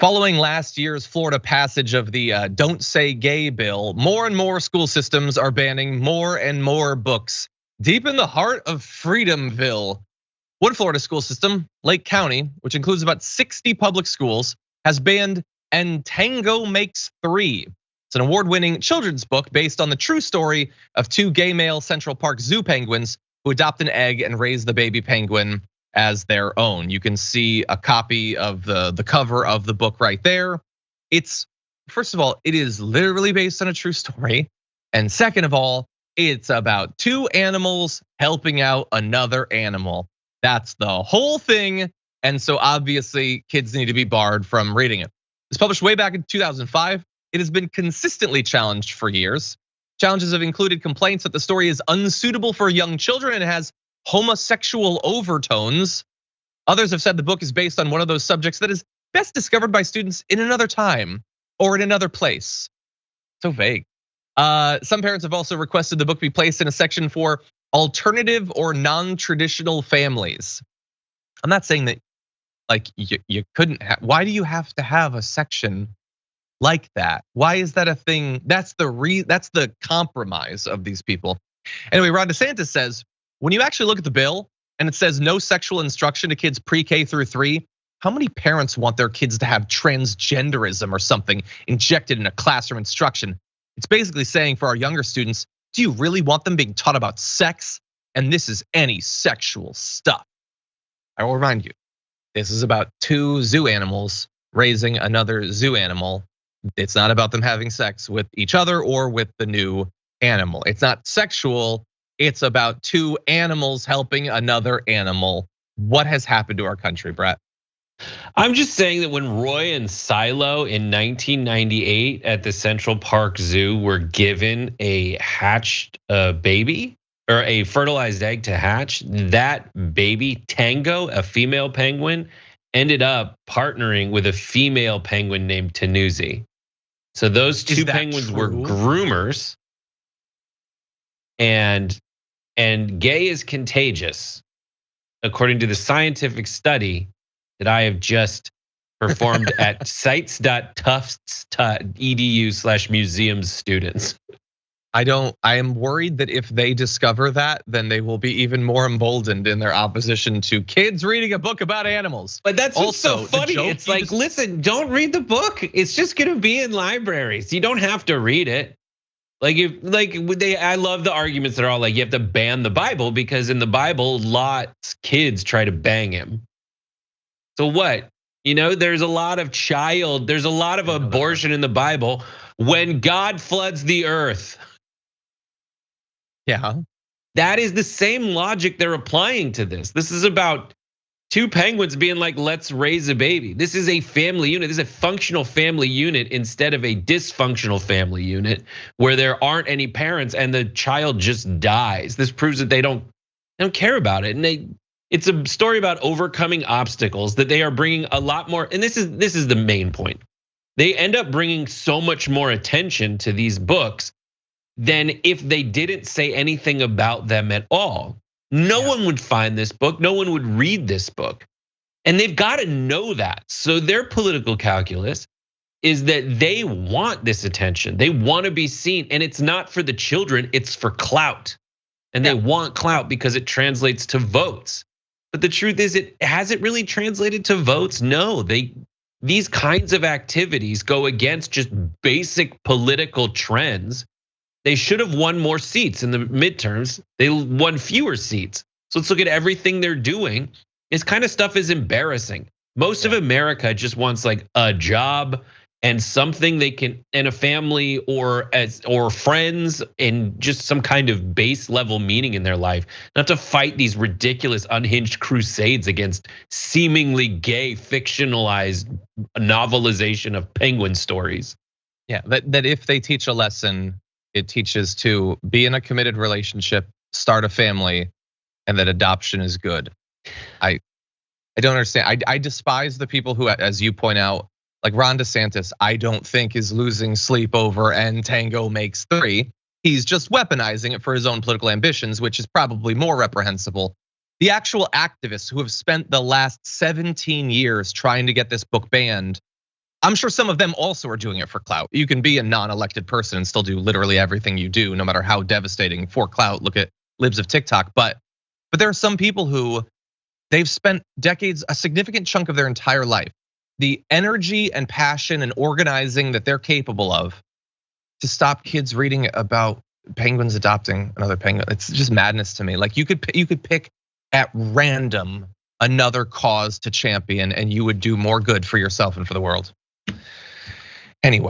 Following last year's Florida passage of the Don't Say Gay bill, more and more school systems are banning more and more books. Deep in the heart of Freedomville, one Florida school system, Lake County, which includes about 60 public schools, has banned And Tango Makes Three. It's an award-winning children's book based on the true story of two gay male Central Park Zoo penguins who adopt an egg and raise the baby penguin as their own. You can see a copy of the cover of the book right there. It's, first of all, it is literally based on a true story. And second of all, it's about two animals helping out another animal. That's the whole thing. And so obviously kids need to be barred from reading it. It was published way back in 2005. It has been consistently challenged for years. Challenges have included complaints that the story is unsuitable for young children and has homosexual overtones. Others have said the book is based on one of those subjects that is best discovered by students in another time or in another place. So vague. Some parents have also requested the book be placed in a section for alternative or non-traditional families. I'm not saying that like you couldn't have, why do you have to have a section like that? Why is that a thing? That's the compromise of these people. Anyway, Ron DeSantis says, when you actually look at the bill and it says no sexual instruction to kids pre-K through 3, how many parents want their kids to have transgenderism or something injected in a classroom instruction? It's basically saying for our younger students, do you really want them being taught about sex? And this is any sexual stuff. I will remind you, this is about two zoo animals raising another zoo animal. It's not about them having sex with each other or with the new animal. It's not sexual. It's about two animals helping another animal. What has happened to our country, Brett? I'm just saying that when Roy and Silo in 1998 at the Central Park Zoo were given a hatched baby or a fertilized egg to hatch, that baby, Tango, a female penguin, ended up partnering with a female penguin named Tanuzi. So those two penguins were groomers, and gay is contagious, according to the scientific study that I have just performed at sites.tufts.edu/museums students. I am worried that if they discover that, then they will be even more emboldened in their opposition to kids reading a book about animals. But that's also so funny. It's like, listen, don't read the book. It's just gonna be in libraries. You don't have to read it. I love the arguments that are all like, you have to ban the Bible because in the Bible, Lot's kids try to bang him. So what? There's a lot of abortion in the Bible when God floods the earth. Yeah. That is the same logic they're applying to this. This is about two penguins being like, let's raise a baby. This is a family unit. This is a functional family unit instead of a dysfunctional family unit where there aren't any parents and the child just dies. This proves that they don't care about it. And it's a story about overcoming obstacles that they are bringing a lot more. And this is the main point. They end up bringing so much more attention to these books than if they didn't say anything about them at all. No one would find this book. No one would read this book. And they've got to know that. So their political calculus is that they want this attention. They want to be seen. And it's not for the children, it's for clout. And they want clout because it translates to votes. But the truth is, has it really translated to votes? No, these kinds of activities go against just basic political trends. They should have won more seats in the midterms. They won fewer seats. So let's look at everything they're doing. This kind of stuff is embarrassing. Most of America just wants like a job and something they can, and a family or friends, and just some kind of base level meaning in their life. Not to fight these ridiculous unhinged crusades against seemingly gay fictionalized novelization of penguin stories. Yeah, that if they teach a lesson, it teaches to be in a committed relationship, start a family, and that adoption is good. I don't understand. I despise the people who, as you point out, like Ron DeSantis, I don't think is losing sleep over And Tango Makes Three. He's just weaponizing it for his own political ambitions, which is probably more reprehensible. The actual activists who have spent the last 17 years trying to get this book banned I'm sure some of them also are doing it for clout. You can be a non-elected person and still do literally everything you do, no matter how devastating for clout. Look at libs of TikTok. But there are some people who they've spent decades, a significant chunk of their entire life, the energy and passion and organizing that they're capable of to stop kids reading about penguins adopting another penguin. It's just madness to me. Like you could pick at random another cause to champion and you would do more good for yourself and for the world. Anyway.